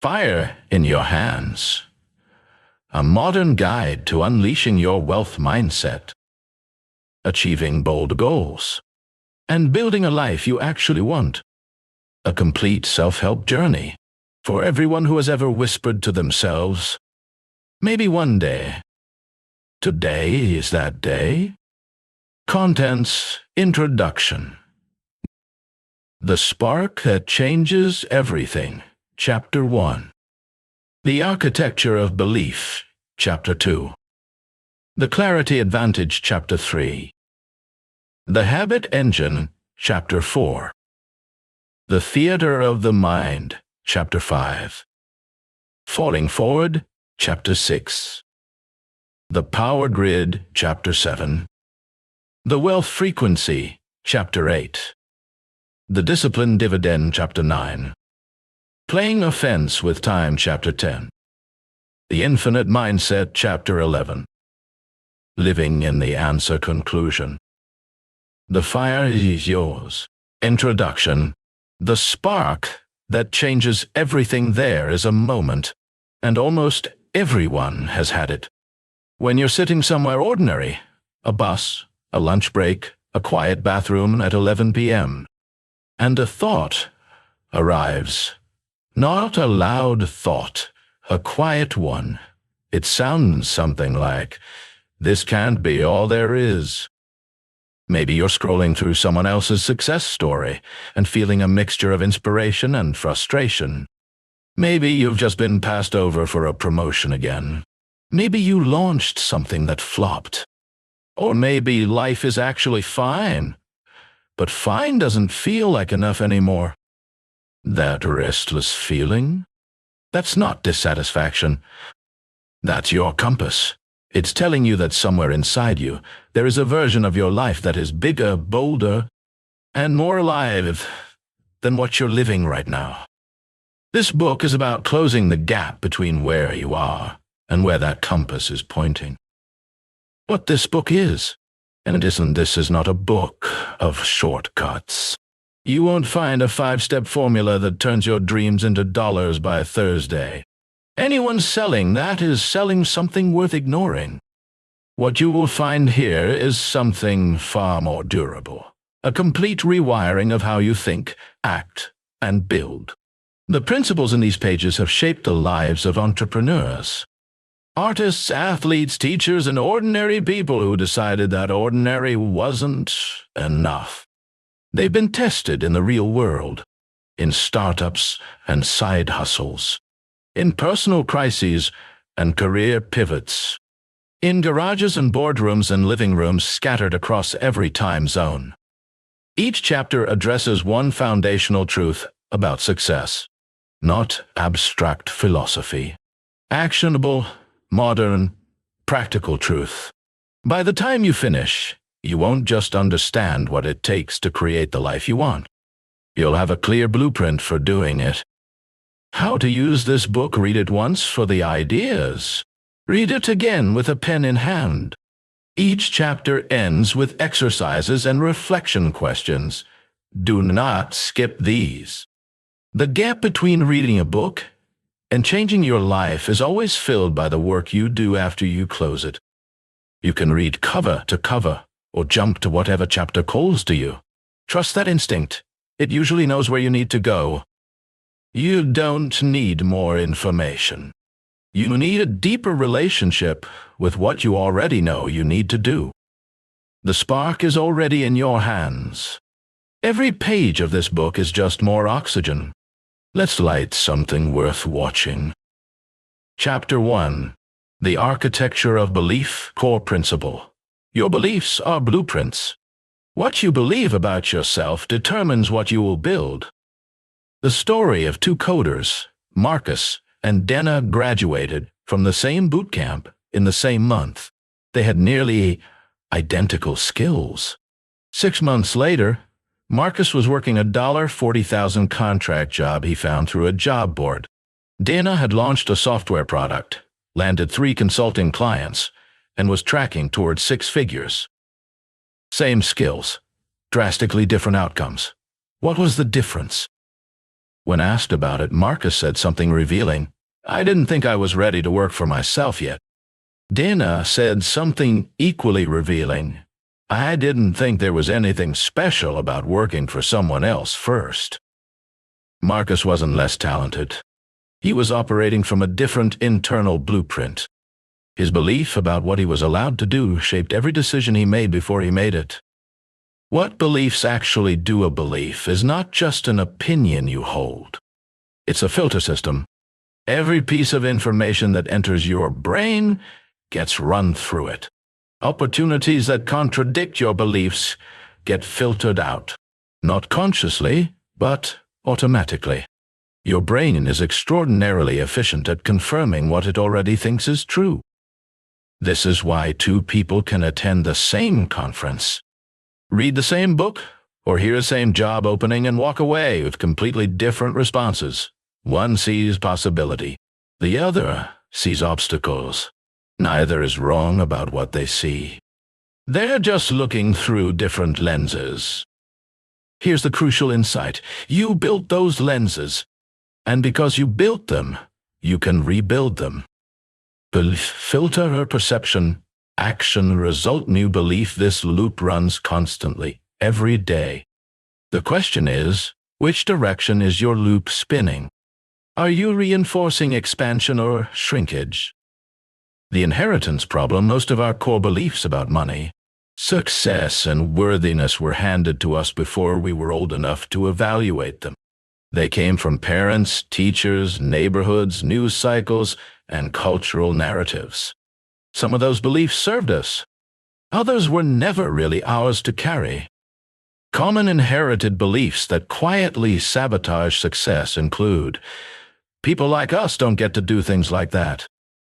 Fire in Your Hands. A modern guide to unleashing your wealth mindset, achieving bold goals, and building a life you actually want. A complete self-help journey for everyone who has ever whispered to themselves, maybe one day. Today is that day. Contents. Introduction. The Spark That Changes Everything. Chapter 1. The Architecture of Belief. Chapter 2. The Clarity Advantage. Chapter 3. The Habit Engine. Chapter 4. The Theater of the Mind. Chapter 5. Falling Forward. Chapter 6. The Power Grid. Chapter 7. The Wealth Frequency. Chapter 8. The Discipline Dividend. Chapter 9. Playing Offense with Time. Chapter 10. The Infinite Mindset. Chapter 11. Living in the Answer. Conclusion. The Fire Is Yours. Introduction. The spark that changes everything. There is a moment, and almost everyone has had it. When you're sitting somewhere ordinary, a bus, a lunch break, a quiet bathroom at 11 p.m., and a thought arrives. Not a loud thought, a quiet one. It sounds something like, "This can't be all there is." Maybe you're scrolling through someone else's success story and feeling a mixture of inspiration and frustration. Maybe you've just been passed over for a promotion again. Maybe you launched something that flopped. Or maybe life is actually fine, but fine doesn't feel like enough anymore. That restless feeling? That's not dissatisfaction. That's your compass. It's telling you that somewhere inside you, there is a version of your life that is bigger, bolder, and more alive than what you're living right now. This book is about closing the gap between where you are and where that compass is pointing. What this book is, and this is not a book of shortcuts. You won't find a 5-step formula that turns your dreams into dollars by Thursday. Anyone selling that is selling something worth ignoring. What you will find here is something far more durable. A complete rewiring of how you think, act, and build. The principles in these pages have shaped the lives of entrepreneurs, artists, athletes, teachers, and ordinary people who decided that ordinary wasn't enough. They've been tested in the real world, in startups and side hustles, in personal crises and career pivots, in garages and boardrooms and living rooms scattered across every time zone. Each chapter addresses one foundational truth about success, not abstract philosophy. Actionable, modern, practical truth. By the time you finish, you won't just understand what it takes to create the life you want. You'll have a clear blueprint for doing it. How to use this book? Read it once for the ideas. Read it again with a pen in hand. Each chapter ends with exercises and reflection questions. Do not skip these. The gap between reading a book and changing your life is always filled by the work you do after you close it. You can read cover to cover or jump to whatever chapter calls to you. Trust that instinct. It usually knows where you need to go. You don't need more information. You need a deeper relationship with what you already know you need to do. The spark is already in your hands. Every page of this book is just more oxygen. Let's light something worth watching. Chapter 1. The Architecture of Belief. Core Principle. Your beliefs are blueprints. What you believe about yourself determines what you will build. The story of two coders, Marcus and Dana, graduated from the same boot camp in the same month. They had nearly identical skills. 6 months later, Marcus was working a $40,000 contract job he found through a job board. Dana had launched a software product, landed 3 consulting clients, and was tracking towards 6 figures. Same skills, drastically different outcomes. What was the difference? When asked about it, Marcus said something revealing. "I didn't think I was ready to work for myself yet." Dana said something equally revealing. "I didn't think there was anything special about working for someone else first." Marcus wasn't less talented. He was operating from a different internal blueprint. His belief about what he was allowed to do shaped every decision he made before he made it. What beliefs actually do a belief is not just an opinion you hold. It's a filter system. Every piece of information that enters your brain gets run through it. Opportunities that contradict your beliefs get filtered out. Not consciously, but automatically. Your brain is extraordinarily efficient at confirming what it already thinks is true. This is why two people can attend the same conference, read the same book, or hear the same job opening and walk away with completely different responses. One sees possibility. The other sees obstacles. Neither is wrong about what they see. They're just looking through different lenses. Here's the crucial insight. You built those lenses, and because you built them, you can rebuild them. Belief, filter or perception, action, result, new belief. This loop runs constantly, every day. The question is, which direction is your loop spinning? Are you reinforcing expansion or shrinkage? The inheritance problem, most of our core beliefs about money, success, and worthiness were handed to us before we were old enough to evaluate them. They came from parents, teachers, neighborhoods, news cycles, and cultural narratives. Some of those beliefs served us. Others were never really ours to carry. Common inherited beliefs that quietly sabotage success include: people like us don't get to do things like that.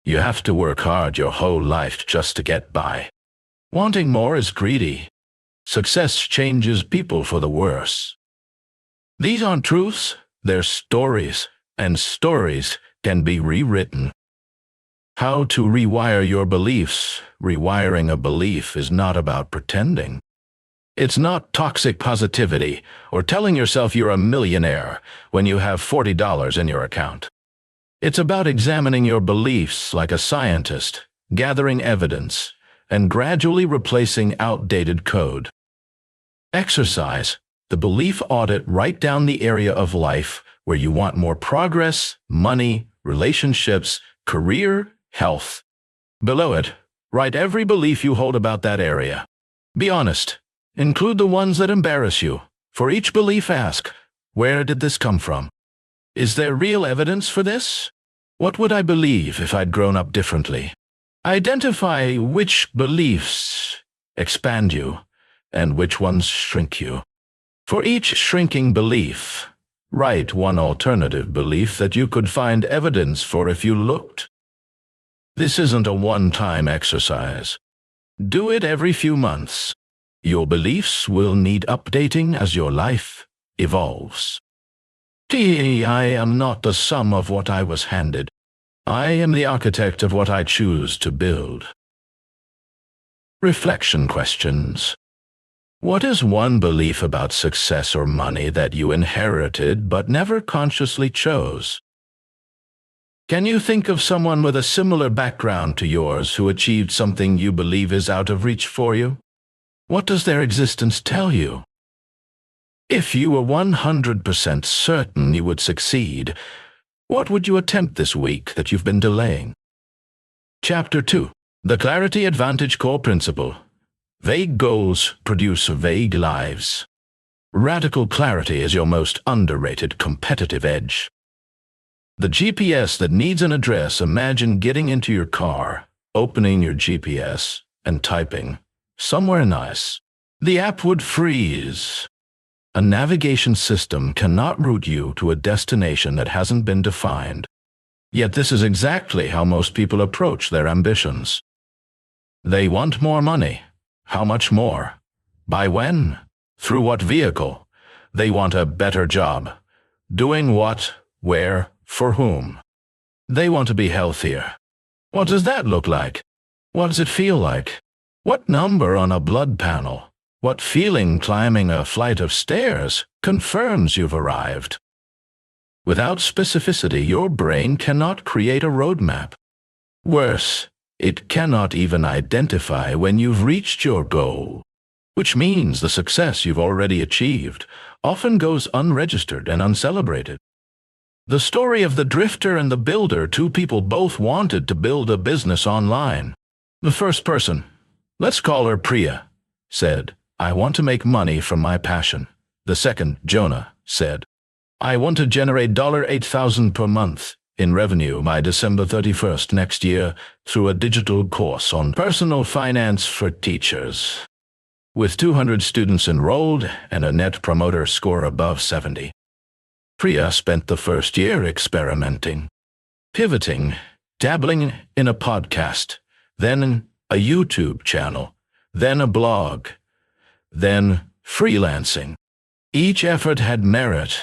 You have to work hard your whole life just to get by. Wanting more is greedy. Success changes people for the worse. These aren't truths, they're stories, and stories can be rewritten. How to rewire your beliefs. Rewiring a belief is not about pretending. It's not toxic positivity or telling yourself you're a millionaire when you have $40 in your account. It's about examining your beliefs like a scientist, gathering evidence, and gradually replacing outdated code. Exercise. The belief audit. Write down the area of life where you want more progress, money, relationships, career, health. Below it, write every belief you hold about that area. Be honest. Include the ones that embarrass you. For each belief, ask, where did this come from? Is there real evidence for this? What would I believe if I'd grown up differently? Identify which beliefs expand you and which ones shrink you. For each shrinking belief, write one alternative belief that you could find evidence for if you looked. This isn't a one-time exercise. Do it every few months. Your beliefs will need updating as your life evolves. I am not the sum of what I was handed. I am the architect of what I choose to build. Reflection questions. What is one belief about success or money that you inherited but never consciously chose? Can you think of someone with a similar background to yours who achieved something you believe is out of reach for you? What does their existence tell you? If you were 100% certain you would succeed, what would you attempt this week that you've been delaying? Chapter 2. The Clarity Advantage Core Principle. Vague goals produce vague lives. Radical clarity is your most underrated competitive edge. The GPS that needs an address. Imagine getting into your car, opening your GPS, and typing, "somewhere nice." The app would freeze. A navigation system cannot route you to a destination that hasn't been defined. Yet this is exactly how most people approach their ambitions. They want more money. How much more? By when? Through what vehicle? They want a better job. Doing what, where, for whom? They want to be healthier. What does that look like? What does it feel like? What number on a blood panel? What feeling climbing a flight of stairs confirms you've arrived? Without specificity, your brain cannot create a roadmap. Worse, it cannot even identify when you've reached your goal, which means the success you've already achieved often goes unregistered and uncelebrated. The story of the drifter and the builder, two people both wanted to build a business online. The first person, let's call her Priya, said, "I want to make money from my passion." The second, Jonah, said, "I want to generate $8,000 per month in revenue by December 31st next year through a digital course on personal finance for teachers." With 200 students enrolled and a net promoter score above 70. Priya spent the first year experimenting, pivoting, dabbling in a podcast, then a YouTube channel, then a blog, then freelancing. Each effort had merit,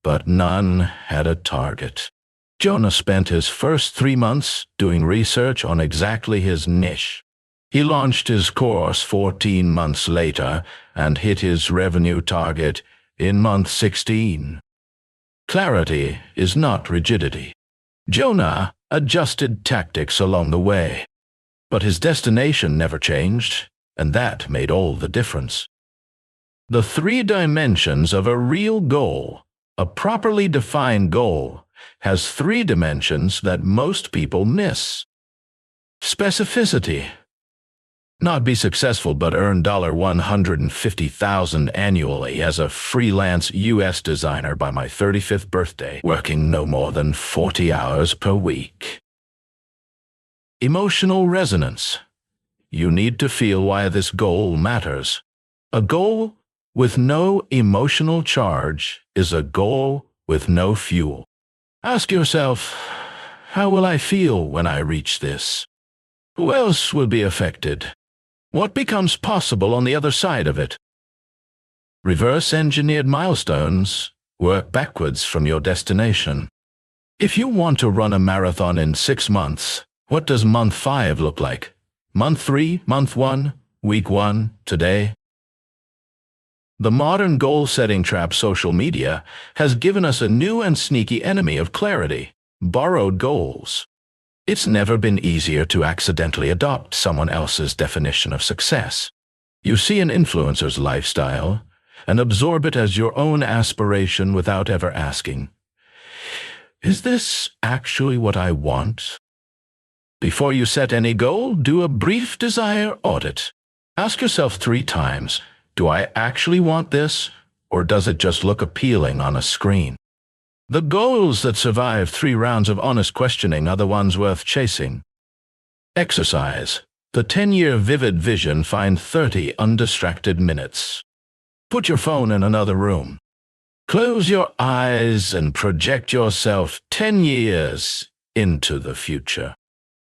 but none had a target. Jonah spent his first 3 months doing research on exactly his niche. He launched his course 14 months later and hit his revenue target in month 16. Clarity is not rigidity. Jonah adjusted tactics along the way, but his destination never changed, and that made all the difference. The 3 dimensions of a real goal, a properly defined goal, has 3 dimensions that most people miss. Specificity. Not be successful but earn $150,000 annually as a freelance US designer by my 35th birthday, working no more than 40 hours per week. Emotional resonance. You need to feel why this goal matters. A goal with no emotional charge is a goal with no fuel. Ask yourself, how will I feel when I reach this? Who else will be affected? What becomes possible on the other side of it? Reverse-engineered milestones work backwards from your destination. If you want to run a marathon in 6 months, what does month 5 look like? Month 3, month 1, week 1, today? The modern goal-setting trap, social media, has given us a new and sneaky enemy of clarity: borrowed goals. It's never been easier to accidentally adopt someone else's definition of success. You see an influencer's lifestyle and absorb it as your own aspiration without ever asking, is this actually what I want? Before you set any goal, do a brief desire audit. Ask yourself 3 times, do I actually want this, or does it just look appealing on a screen? The goals that survive 3 rounds of honest questioning are the ones worth chasing. Exercise. The 10-year vivid vision. Find 30 undistracted minutes. Put your phone in another room. Close your eyes and project yourself 10 years into the future.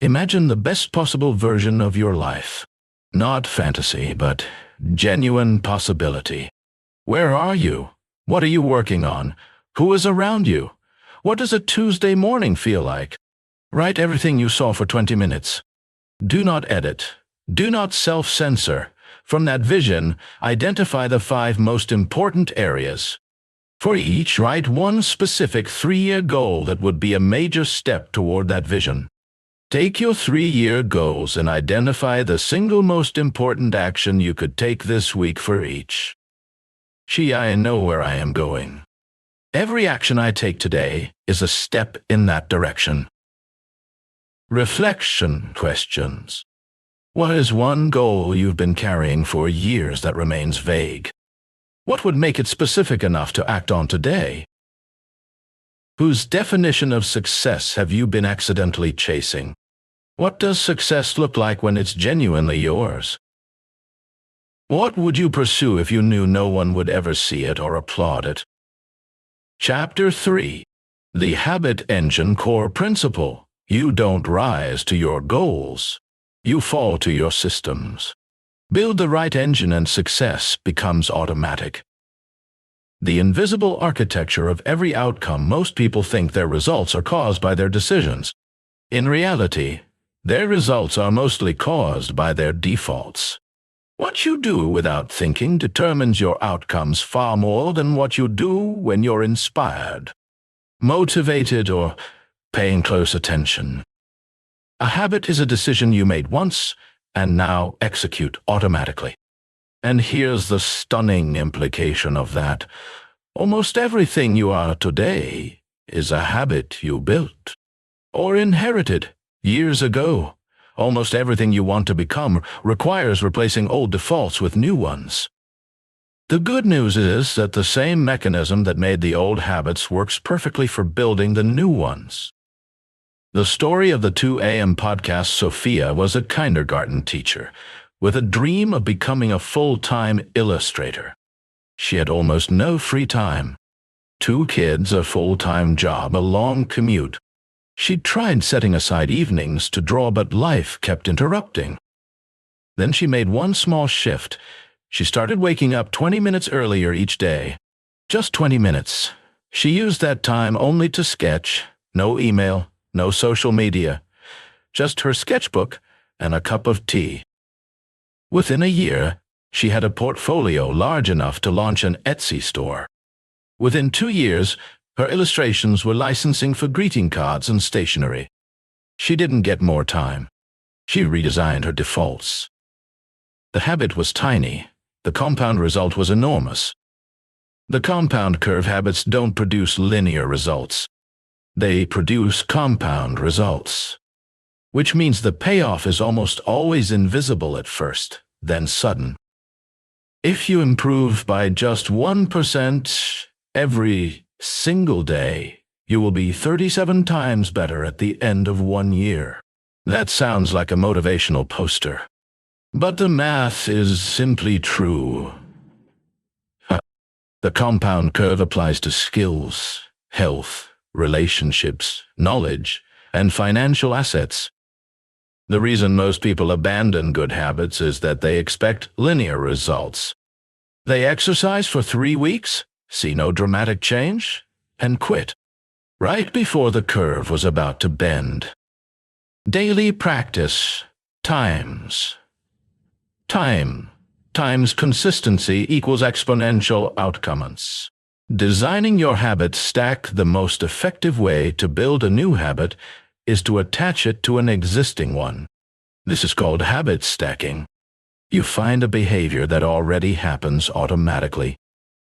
Imagine the best possible version of your life. Not fantasy, but genuine possibility. Where are you? What are you working on? Who is around you? What does a Tuesday morning feel like? Write everything you saw for 20 minutes. Do not edit. Do not self-censor. From that vision, identify the 5 most important areas. For each, write one specific 3-year goal that would be a major step toward that vision. Take your 3-year goals and identify the single most important action you could take this week for each. I know where I am going. Every action I take today is a step in that direction. Reflection questions. What is one goal you've been carrying for years that remains vague? What would make it specific enough to act on today? Whose definition of success have you been accidentally chasing? What does success look like when it's genuinely yours? What would you pursue if you knew no one would ever see it or applaud it? Chapter 3. The Habit Engine Core Principle. You don't rise to your goals. You fall to your systems. Build the right engine and success becomes automatic. The invisible architecture of every outcome. Most people think their results are caused by their decisions. In reality, their results are mostly caused by their defaults. What you do without thinking determines your outcomes far more than what you do when you're inspired. motivated, or paying close attention. A habit is a decision you made once and now execute automatically. And here's the stunning implication of that. Almost everything you are today is a habit you built or inherited years ago. Almost everything you want to become requires replacing old defaults with new ones. The good news is that the same mechanism that made the old habits works perfectly for building the new ones. The story of the 2 a.m. podcast Sophia was a kindergarten teacher with a dream of becoming a full-time illustrator. She had almost no free time. 2 kids, a full-time job, a long commute. She'd tried setting aside evenings to draw, but life kept interrupting. Then she made one small shift. She started waking up 20 minutes earlier each day. Just 20 minutes. She used that time only to sketch. No email, no social media. Just her sketchbook and a cup of tea. Within a year, she had a portfolio large enough to launch an Etsy store. Within 2 years, her illustrations were licensing for greeting cards and stationery. She didn't get more time. She redesigned her defaults. The habit was tiny. The compound result was enormous. The compound curve habits don't produce linear results. They produce compound results, which means the payoff is almost always invisible at first, then sudden. If you improve by just 1% every single day, you will be 37 times better at the end of 1 year. That sounds like a motivational poster. But the math is simply true. The compound curve applies to skills, health, relationships, knowledge, and financial assets. The reason most people abandon good habits is that they expect linear results. They exercise for 3 weeks, see no dramatic change, and quit, right before the curve was about to bend. Daily practice times consistency equals exponential outcomes. Designing your habit stack. The most effective way to build a new habit is to attach it to an existing one. This is called habit stacking. You find a behavior that already happens automatically.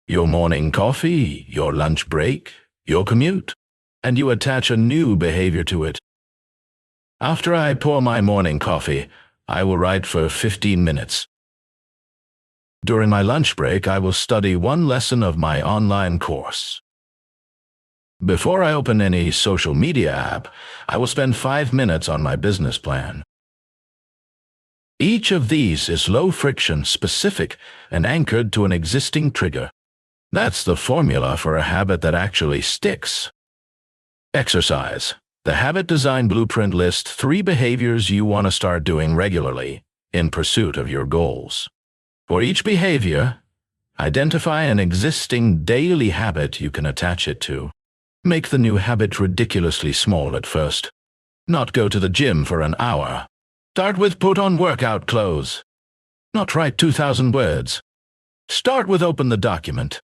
Your morning coffee, your lunch break, your commute, and you attach a new behavior to it. After I pour my morning coffee, I will write for 15 minutes. During my lunch break, I will study 1 lesson of my online course. Before I open any social media app, I will spend 5 minutes on my business plan. Each of these is low-friction, specific, and anchored to an existing trigger. That's the formula for a habit that actually sticks. Exercise. The habit design blueprint lists 3 behaviors you want to start doing regularly in pursuit of your goals. For each behavior, identify an existing daily habit you can attach it to. Make the new habit ridiculously small at first. Not go to the gym for an hour. Start with put on workout clothes. Not write 2,000 words. Start with open the document.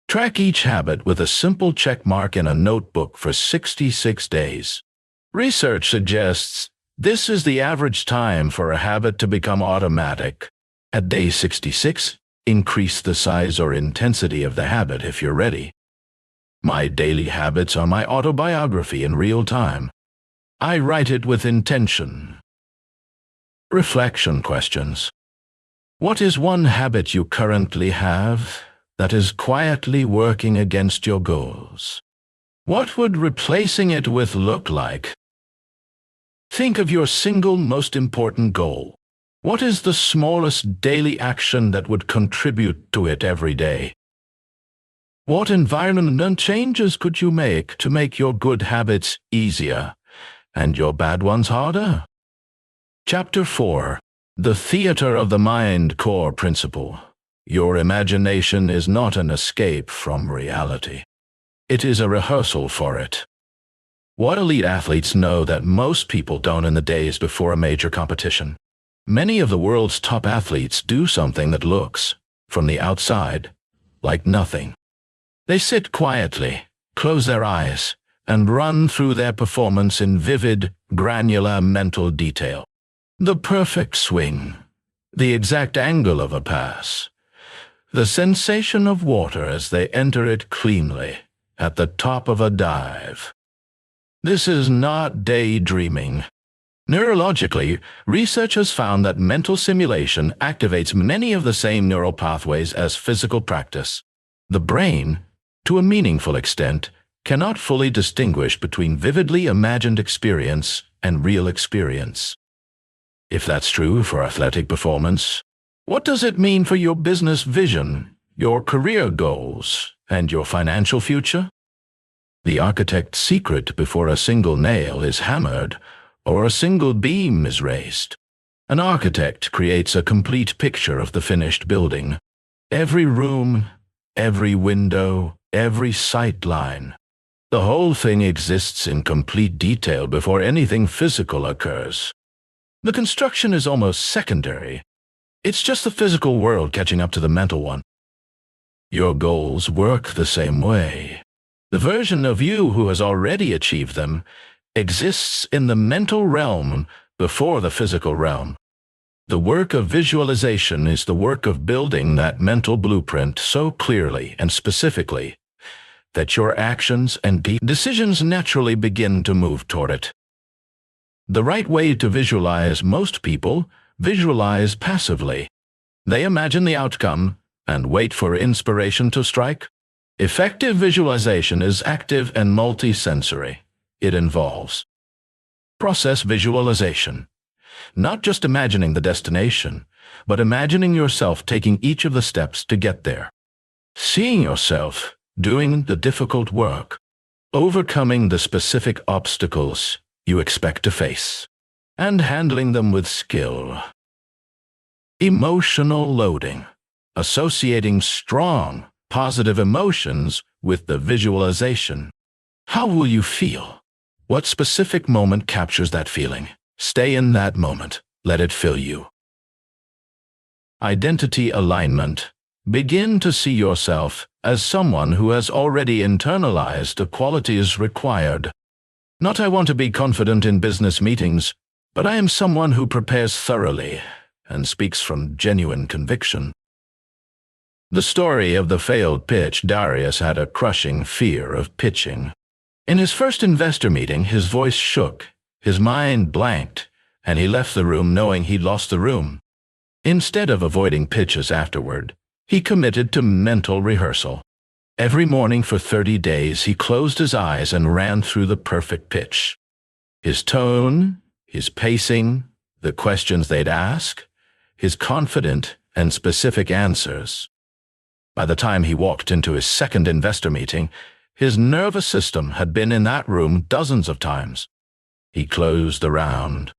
Track each habit with a simple check mark in a notebook for 66 days. Research suggests this is the average time for a habit to become automatic. At day 66, increase the size or intensity of the habit if you're ready. My daily habits are my autobiography in real time. I write it with intention. Reflection questions. What is one habit you currently have that is quietly working against your goals? What would replacing it with look like? Think of your single most important goal. What is the smallest daily action that would contribute to it every day? What environmental changes could you make to make your good habits easier and your bad ones harder? Chapter 4. The Theater of the Mind Core Principle. Your imagination is not an escape from reality. It is a rehearsal for it. What elite athletes know that most people don't in the days before a major competition? Many of the world's top athletes do something that looks, from the outside, like nothing. They sit quietly, close their eyes, and run through their performance in vivid, granular mental detail. The perfect swing, the exact angle of a pass, the sensation of water as they enter it cleanly at the top of a dive. This is not daydreaming. Neurologically, research has found that mental simulation activates many of the same neural pathways as physical practice. The brain, to a meaningful extent, cannot fully distinguish between vividly imagined experience and real experience. If that's true for athletic performance, what does it mean for your business vision, your career goals, and your financial future? The architect's secret before a single nail is hammered or a single beam is raised. An architect creates a complete picture of the finished building. Every room, every window, every sight line. The whole thing exists in complete detail before anything physical occurs. The construction is almost secondary. It's just the physical world catching up to the mental one. Your goals work the same way. The version of you who has already achieved them exists in the mental realm before the physical realm. The work of visualization is the work of building that mental blueprint so clearly and specifically that your actions and decisions naturally begin to move toward it. The right way to visualize: most people visualize passively. They imagine the outcome and wait for inspiration to strike. Effective visualization is active and multisensory. It involves process visualization, not just imagining the destination, but imagining yourself taking each of the steps to get there. Seeing yourself doing the difficult work, overcoming the specific obstacles you expect to face, and handling them with skill. Emotional loading, associating strong, positive emotions with the visualization. How will you feel? What specific moment captures that feeling? Stay in that moment. Let it fill you. Identity alignment. Begin to see yourself as someone who has already internalized the qualities required. Not "I want to be confident in business meetings," but "I am someone who prepares thoroughly and speaks from genuine conviction." The story of the failed pitch. Darius had a crushing fear of pitching. In his first investor meeting, his voice shook, his mind blanked, and he left the room knowing he'd lost the room. Instead of avoiding pitches afterward, he committed to mental rehearsal. Every morning for 30 days, he closed his eyes and ran through the perfect pitch. His tone, his pacing, the questions they'd ask, his confident and specific answers. By the time he walked into his second investor meeting, his nervous system had been in that room dozens of times. He closed the round.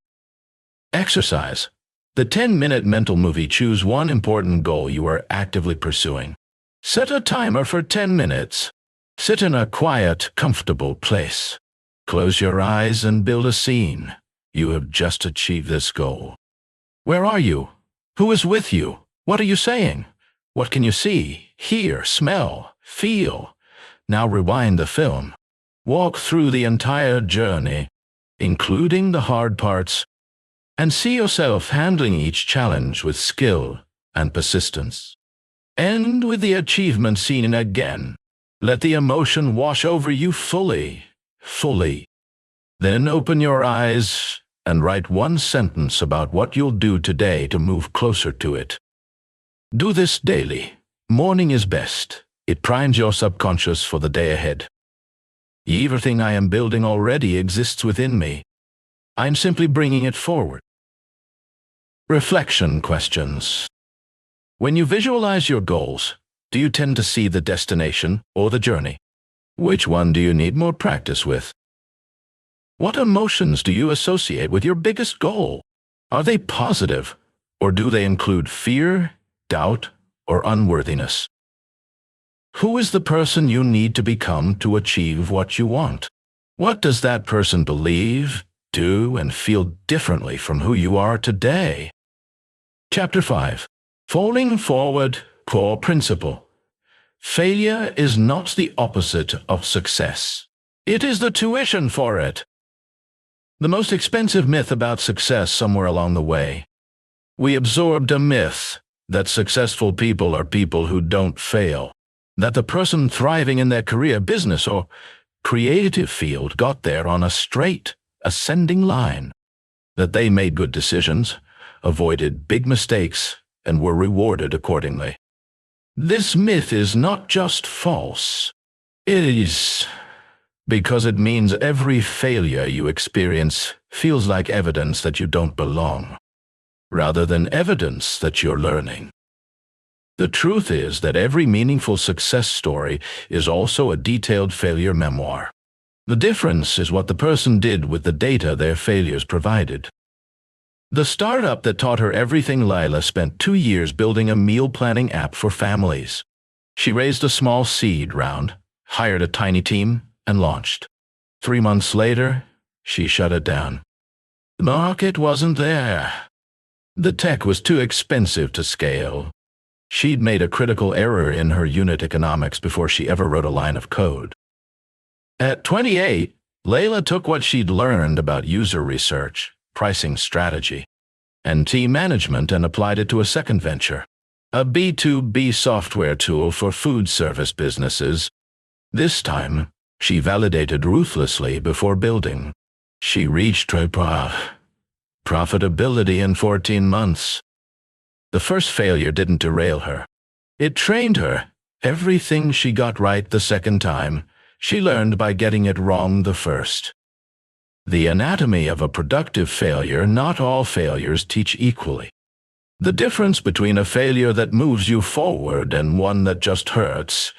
Exercise. The 10-minute mental movie. Choose one important goal you are actively pursuing. Set a timer for 10 minutes. Sit in a quiet, comfortable place. Close your eyes and build a scene. You have just achieved this goal. Where are you? Who is with you? What are you saying? What can you see, hear, smell, feel? Now rewind the film. Walk through the entire journey, including the hard parts, and see yourself handling each challenge with skill and persistence. End with the achievement scene again. Let the emotion wash over you fully. Then open your eyes and write one sentence about what you'll do today to move closer to it. Do this daily. Morning is best. It primes your subconscious for the day ahead. Everything I am building already exists within me. I'm simply bringing it forward. Reflection questions. When you visualize your goals, do you tend to see the destination or the journey? Which one do you need more practice with? What emotions do you associate with your biggest goal? Are they positive, or do they include fear, doubt, or unworthiness? Who is the person you need to become to achieve what you want? What does that person believe, do, and feel differently from who you are today? Chapter 5. Falling Forward Core Principle. Failure is not the opposite of success. It is the tuition for it. The most expensive myth about success somewhere along the way. We absorbed a myth that successful people are people who don't fail, that the person thriving in their career, business, or creative field got there on a straight, ascending line, that they made good decisions, avoided big mistakes, and were rewarded accordingly. This myth is not just false. It is because it means every failure you experience feels like evidence that you don't belong, rather than evidence that you're learning. The truth is that every meaningful success story is also a detailed failure memoir. The difference is what the person did with the data their failures provided. The startup that taught her everything, Lila, spent 2 years building a meal planning app for families. She raised a small seed round, hired a tiny team, and launched. 3 months later, she shut it down. The market wasn't there. The tech was too expensive to scale. She'd made a critical error in her unit economics before she ever wrote a line of code. At 28, Layla took what she'd learned about user research, pricing strategy, and team management and applied it to a second venture, a B2B software tool for food service businesses. This time, she validated ruthlessly before building. She reached her profitability in 14 months. The first failure didn't derail her. It trained her. Everything she got right the second time, she learned by getting it wrong the first. The anatomy of a productive failure. Not all failures teach equally. The difference between a failure that moves you forward and one that just hurts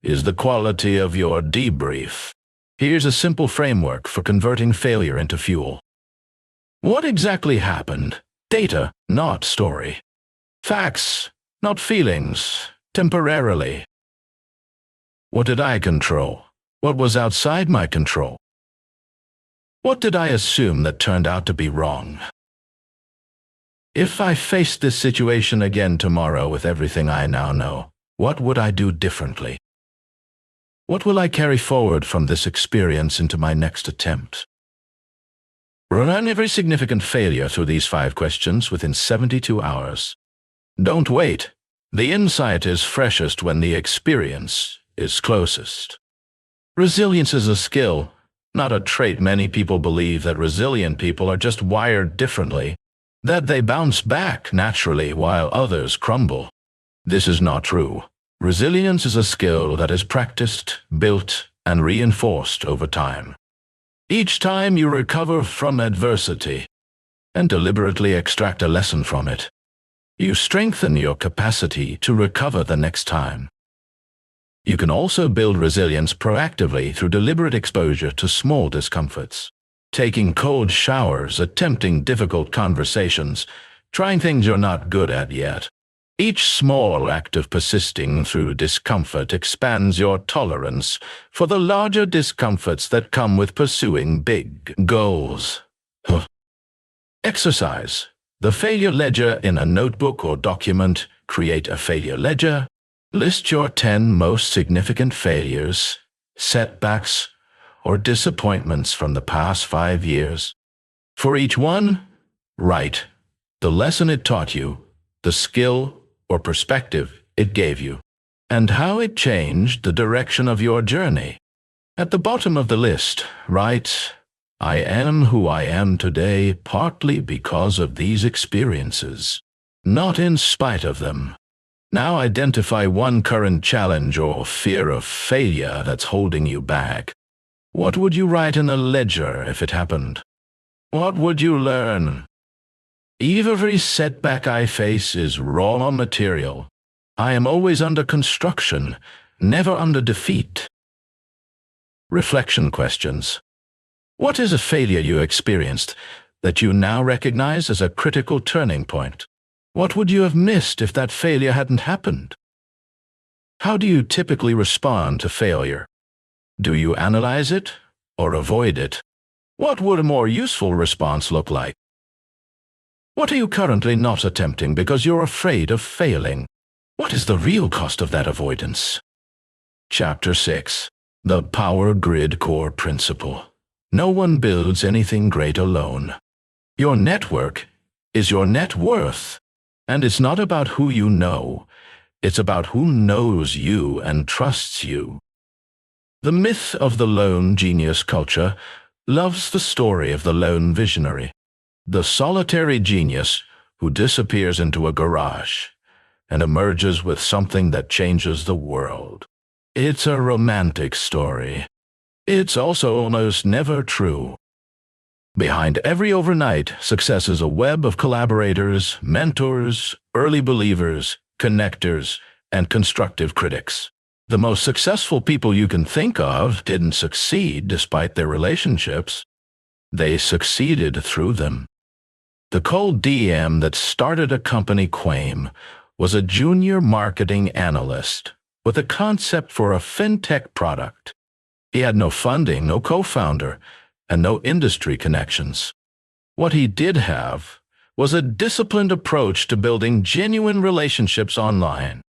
is the quality of your debrief. Here's a simple framework for converting failure into fuel. What exactly happened? Data, not story. Facts, not feelings, temporarily. What did I control? What was outside my control? What did I assume that turned out to be wrong? If I faced this situation again tomorrow with everything I now know, what would I do differently? What will I carry forward from this experience into my next attempt? Run every significant failure through these 5 questions within 72 hours. Don't wait. The insight is freshest when the experience is closest. Resilience is a skill, not a trait. Many people believe that resilient people are just wired differently, that they bounce back naturally while others crumble. This is not true. Resilience is a skill that is practiced, built, and reinforced over time. Each time you recover from adversity and deliberately extract a lesson from it, you strengthen your capacity to recover the next time. You can also build resilience proactively through deliberate exposure to small discomforts, taking cold showers, attempting difficult conversations, trying things you're not good at yet. Each small act of persisting through discomfort expands your tolerance for the larger discomforts that come with pursuing big goals. Exercise. The failure ledger in a notebook or document. Create a failure ledger. List your 10 most significant failures, setbacks, or disappointments from the past 5 years. For each one, write the lesson it taught you, the skill or perspective it gave you, and how it changed the direction of your journey. At the bottom of the list, write, I am who I am today partly because of these experiences, not in spite of them. Now identify one current challenge or fear of failure that's holding you back. What would you write in the ledger if it happened? What would you learn? Every setback I face is raw material. I am always under construction, never under defeat. Reflection questions. What is a failure you experienced that you now recognize as a critical turning point? What would you have missed if that failure hadn't happened? How do you typically respond to failure? Do you analyze it or avoid it? What would a more useful response look like? What are you currently not attempting because you're afraid of failing? What is the real cost of that avoidance? Chapter 6. The Power Grid Core Principle. No one builds anything great alone. Your network is your net worth. And it's not about who you know. It's about who knows you and trusts you. The myth of the lone genius culture loves the story of the lone visionary, the solitary genius who disappears into a garage and emerges with something that changes the world. It's a romantic story. It's also almost never true. Behind every overnight success is a web of collaborators, mentors, early believers, connectors, and constructive critics. The most successful people you can think of didn't succeed despite their relationships. They succeeded through them. The cold DM that started a company Quame was a junior marketing analyst with a concept for a fintech product. He had no funding, no co-founder, and no industry connections. What he did have was a disciplined approach to building genuine relationships online.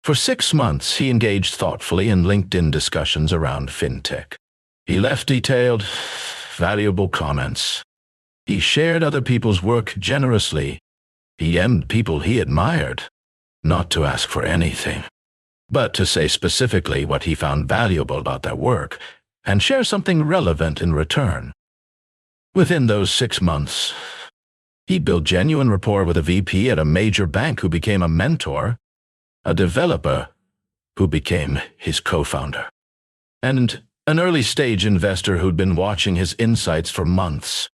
For 6 months, he engaged thoughtfully in LinkedIn discussions around fintech. He left detailed, valuable comments. He shared other people's work generously. He DM'd people he admired, not to ask for anything, but to say specifically what he found valuable about their work and share something relevant in return. Within those 6 months, he built genuine rapport with a VP at a major bank who became a mentor, a developer who became his co-founder, and an early-stage investor who'd been watching his insights for months.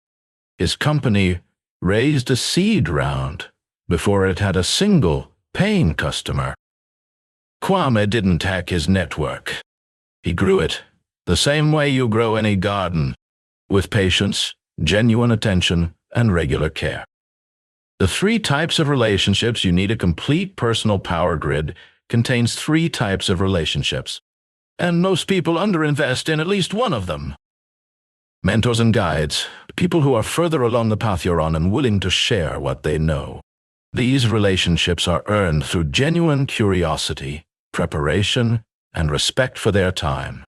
His company raised a seed round before it had a single paying customer. Kwame didn't hack his network. He grew it the same way you grow any garden, with patience, genuine attention, and regular care. The 3 types of relationships you need. A complete personal power grid contains 3 types of relationships, and most people underinvest in at least one of them. Mentors and guides, people who are further along the path you're on and willing to share what they know. These relationships are earned through genuine curiosity, preparation, and respect for their time.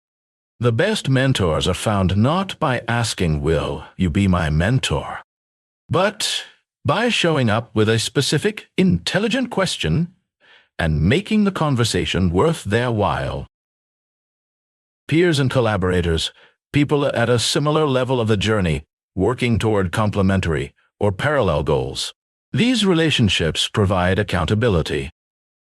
The best mentors are found not by asking, "Will you be my mentor?" but by showing up with a specific, intelligent question and making the conversation worth their while. Peers and collaborators, people at a similar level of the journey, working toward complementary or parallel goals. These relationships provide accountability,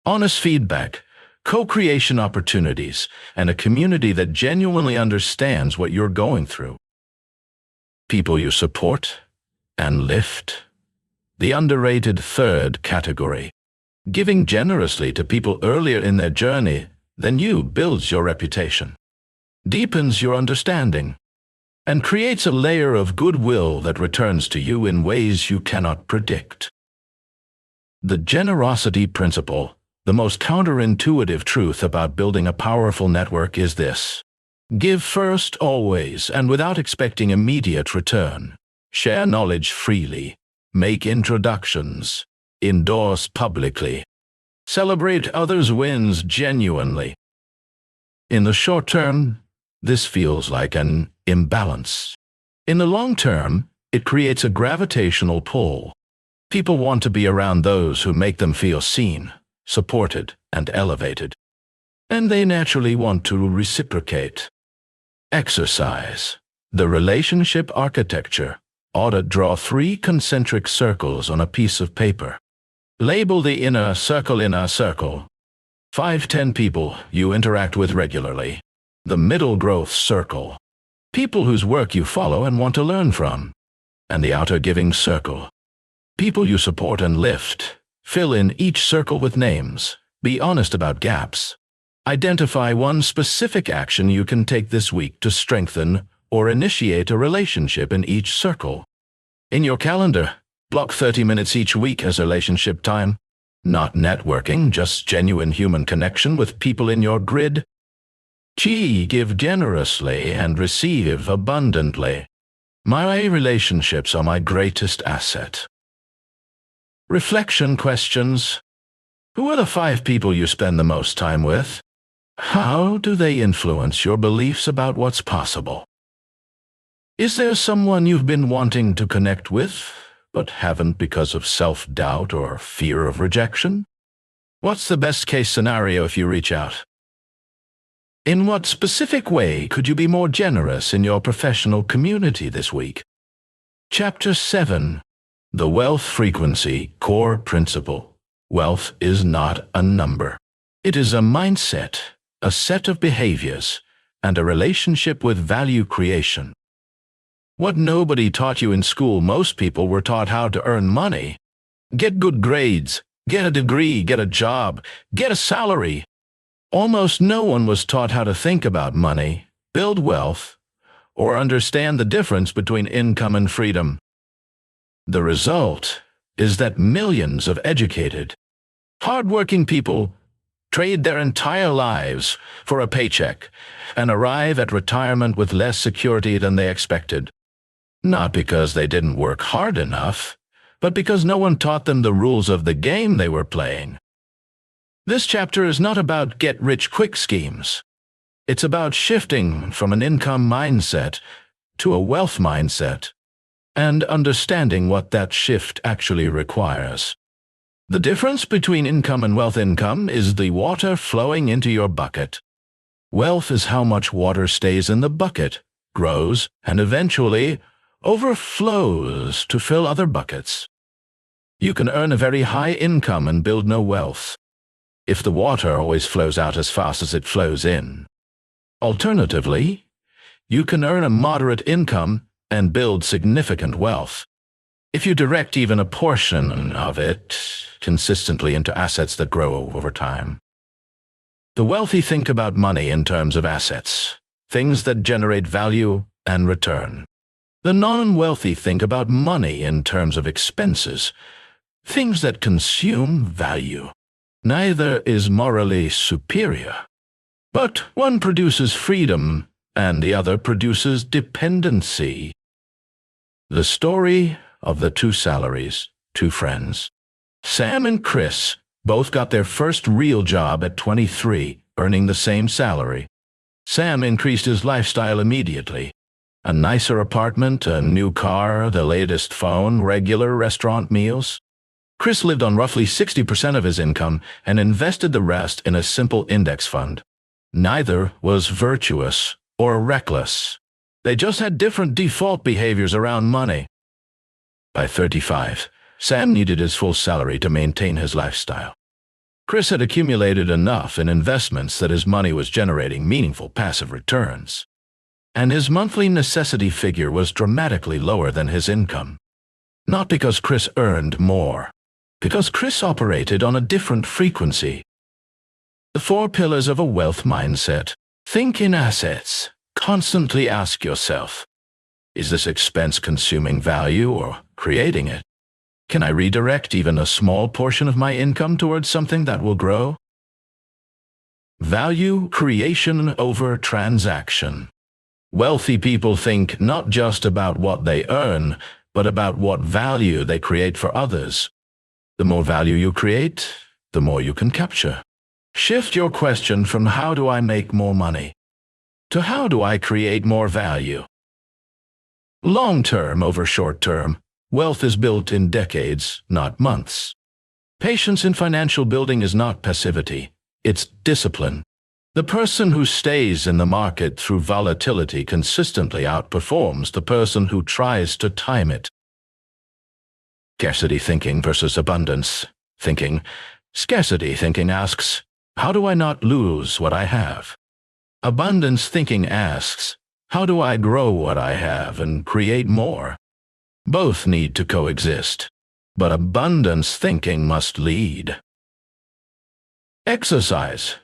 honest feedback, co-creation opportunities, and a community that genuinely understands what you're going through. People you support and lift. The underrated 3rd category. Giving generously to people earlier in their journey than you builds your reputation, deepens your understanding, and creates a layer of goodwill that returns to you in ways you cannot predict. The generosity principle, the most counterintuitive truth about building a powerful network, is this: give first always and without expecting immediate return. Share knowledge freely. Make introductions. Endorse publicly. Celebrate others' wins genuinely. In the short term, this feels like an imbalance. In the long term, it creates a gravitational pull. People want to be around those who make them feel seen, supported, and elevated. And they naturally want to reciprocate. Exercise. The relationship architecture ought to draw 3 concentric circles on a piece of paper. Label the inner circle, 5-10 people you interact with regularly. The middle growth circle, people whose work you follow and want to learn from. And the outer giving circle, people you support and lift. Fill in each circle with names. Be honest about gaps. Identify one specific action you can take this week to strengthen or initiate a relationship in each circle. In your calendar, block 30 minutes each week as relationship time. Not networking, just genuine human connection with people in your grid. Give generously and receive abundantly. My relationships are my greatest asset. Reflection questions. Who are the 5 people you spend the most time with? How do they influence your beliefs about what's possible? Is there someone you've been wanting to connect with, but haven't because of self-doubt or fear of rejection? What's the best-case scenario if you reach out? In what specific way could you be more generous in your professional community this week? Chapter 7. The Wealth Frequency Core Principle. Wealth is not a number. It is a mindset, a set of behaviors, and a relationship with value creation. What nobody taught you in school, most people were taught how to earn money. Get good grades, get a degree, get a job, get a salary. Almost no one was taught how to think about money, build wealth, or understand the difference between income and freedom. The result is that millions of educated, hardworking people trade their entire lives for a paycheck and arrive at retirement with less security than they expected. Not because they didn't work hard enough, but because no one taught them the rules of the game they were playing. This chapter is not about get-rich-quick schemes. It's about shifting from an income mindset to a wealth mindset and understanding what that shift actually requires. The difference between income and wealth income is the water flowing into your bucket. Wealth is how much water stays in the bucket, grows, and eventually overflows to fill other buckets. You can earn a very high income and build no wealth, if the water always flows out as fast as it flows in. Alternatively, you can earn a moderate income and build significant wealth, if you direct even a portion of it consistently into assets that grow over time. The wealthy think about money in terms of assets, things that generate value and return. The non-wealthy think about money in terms of expenses, things that consume value. Neither is morally superior, but one produces freedom and the other produces dependency. The story of the two salaries, two friends. Sam and Chris both got their first real job at 23, earning the same salary. Sam increased his lifestyle immediately. A nicer apartment, a new car, the latest phone, regular restaurant meals. Chris lived on roughly 60% of his income and invested the rest in a simple index fund. Neither was virtuous or reckless. They just had different default behaviors around money. By 35, Sam needed his full salary to maintain his lifestyle. Chris had accumulated enough in investments that his money was generating meaningful passive returns, and his monthly necessity figure was dramatically lower than his income. Not because Chris earned more, because Chris operated on a different frequency. The 4 pillars of a wealth mindset. Think in assets. Constantly ask yourself, is this expense consuming value or creating it? Can I redirect even a small portion of my income towards something that will grow? Value creation over transaction. Wealthy people think not just about what they earn, but about what value they create for others. The more value you create, the more you can capture. Shift your question from how do I make more money to how do I create more value? Long-term over short-term, wealth is built in decades, not months. Patience in financial building is not passivity, it's discipline. The person who stays in the market through volatility consistently outperforms the person who tries to time it. Scarcity thinking versus abundance thinking. Scarcity thinking asks, how do I not lose what I have? Abundance thinking asks, how do I grow what I have and create more? Both need to coexist, but abundance thinking must lead. Exercise.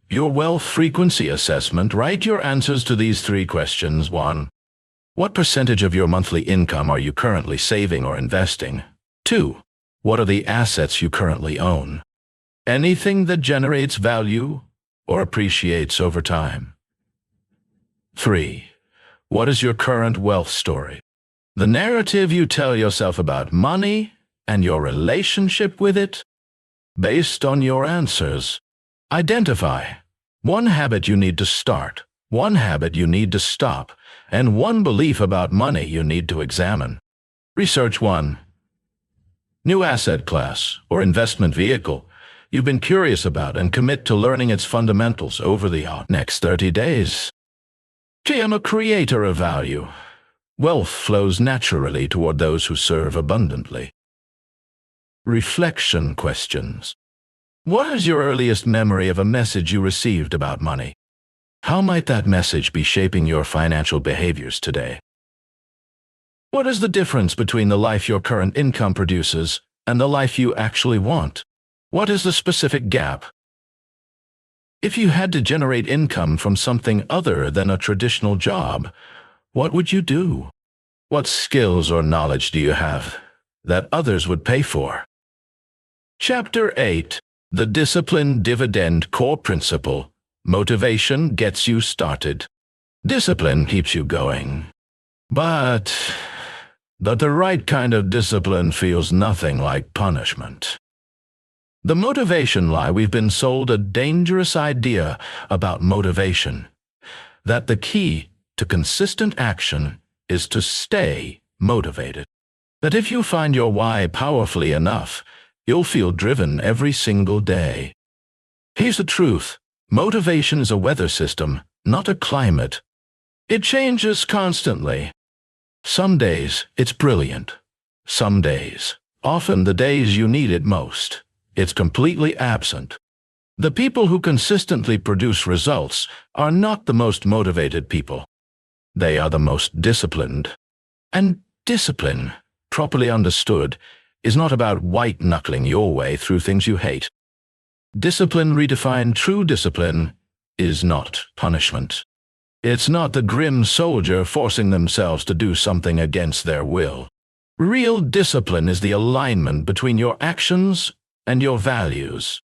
Your wealth frequency assessment. Write your answers to these 3 questions. 1. What percentage of your monthly income are you currently saving or investing? 2. What are the assets you currently own? Anything that generates value or appreciates over time. 3. What is your current wealth story? The narrative you tell yourself about money and your relationship with it. Based on your answers, identify One habit you need to start, one habit you need to stop, and one belief about money you need to examine. Research 1. New asset class or investment vehicle you've been curious about and commit to learning its fundamentals over the next 30 days. Gee, I'm a creator of value. Wealth flows naturally toward those who serve abundantly. Reflection questions. What is your earliest memory of a message you received about money? How might that message be shaping your financial behaviors today? What is the difference between the life your current income produces and the life you actually want? What is the specific gap? If you had to generate income from something other than a traditional job, what would you do? What skills or knowledge do you have that others would pay for? Chapter 8. The Discipline Dividend Core Principle. Motivation gets you started. Discipline keeps you going. But the right kind of discipline feels nothing like punishment. The motivation lie. We've been sold a dangerous idea about motivation, that the key to consistent action is to stay motivated. That if you find your why powerfully enough, you'll feel driven every single day. Here's the truth. Motivation is a weather system, not a climate. It changes constantly. Some days it's brilliant. Some days, often the days you need it most, it's completely absent. The people who consistently produce results are not the most motivated people. They are the most disciplined. And discipline, properly understood, is not about white-knuckling your way through things you hate. Discipline redefined, true discipline, is not punishment. It's not the grim soldier forcing themselves to do something against their will. Real discipline is the alignment between your actions and your values.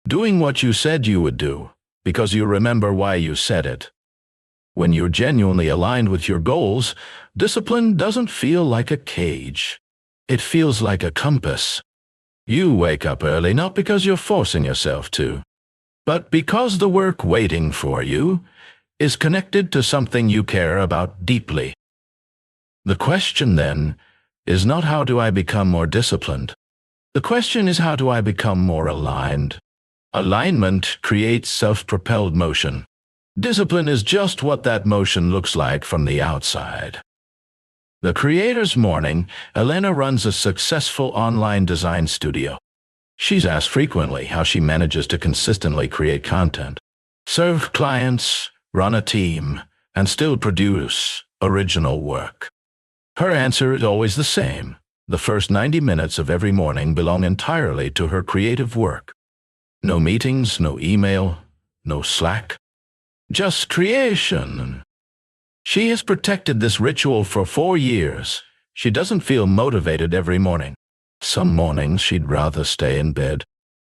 Doing what you said you would do, because you remember why you said it. When you're genuinely aligned with your goals, discipline doesn't feel like a cage. It feels like a compass. You wake up early not because you're forcing yourself to, but because the work waiting for you is connected to something you care about deeply. The question then is not how do I become more disciplined? The question is how do I become more aligned? Alignment creates self-propelled motion. Discipline is just what that motion looks like from the outside. The Creator's Morning, Elena runs a successful online design studio. She's asked frequently how she manages to consistently create content, serve clients, run a team, and still produce original work. Her answer is always the same. The first 90 minutes of every morning belong entirely to her creative work. No meetings, no email, no Slack. Just creation. She has protected this ritual for 4 years. She doesn't feel motivated every morning. Some mornings she'd rather stay in bed.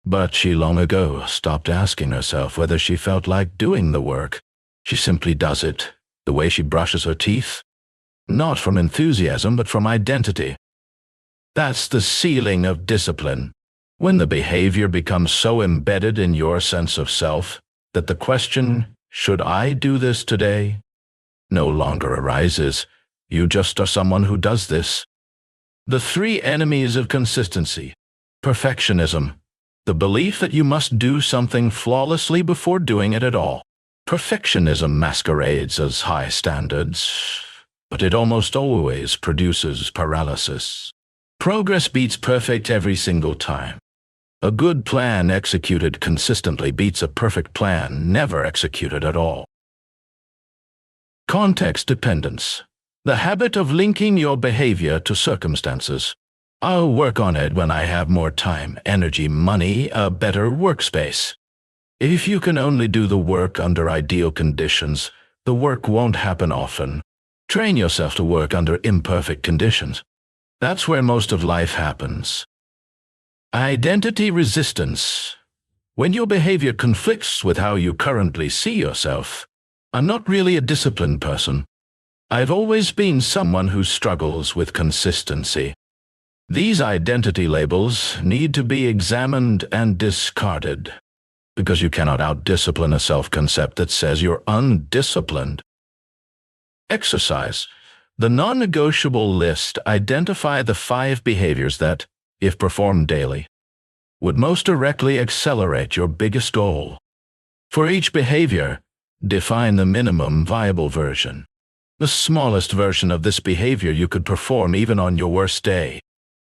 But she long ago stopped asking herself whether she felt like doing the work. She simply does it, the way she brushes her teeth. Not from enthusiasm, but from identity. That's the ceiling of discipline. When the behavior becomes so embedded in your sense of self that the question, should I do this today, no longer arises. You just are someone who does this. The 3 enemies of consistency. Perfectionism. The belief that you must do something flawlessly before doing it at all. Perfectionism masquerades as high standards, but it almost always produces paralysis. Progress beats perfect every single time. A good plan executed consistently beats a perfect plan never executed at all. Context dependence. The habit of linking your behavior to circumstances. I'll work on it when I have more time, energy, money, a better workspace. If you can only do the work under ideal conditions, the work won't happen often. Train yourself to work under imperfect conditions. That's where most of life happens. Identity resistance. When your behavior conflicts with how you currently see yourself. I'm not really a disciplined person. I've always been someone who struggles with consistency. These identity labels need to be examined and discarded. because you cannot outdiscipline a self-concept that says you're undisciplined. Exercise. The non-negotiable list identify the 5 behaviors that, if performed daily, would most directly accelerate your biggest goal. For each behavior, define the minimum viable version, the smallest version of this behavior you could perform even on your worst day.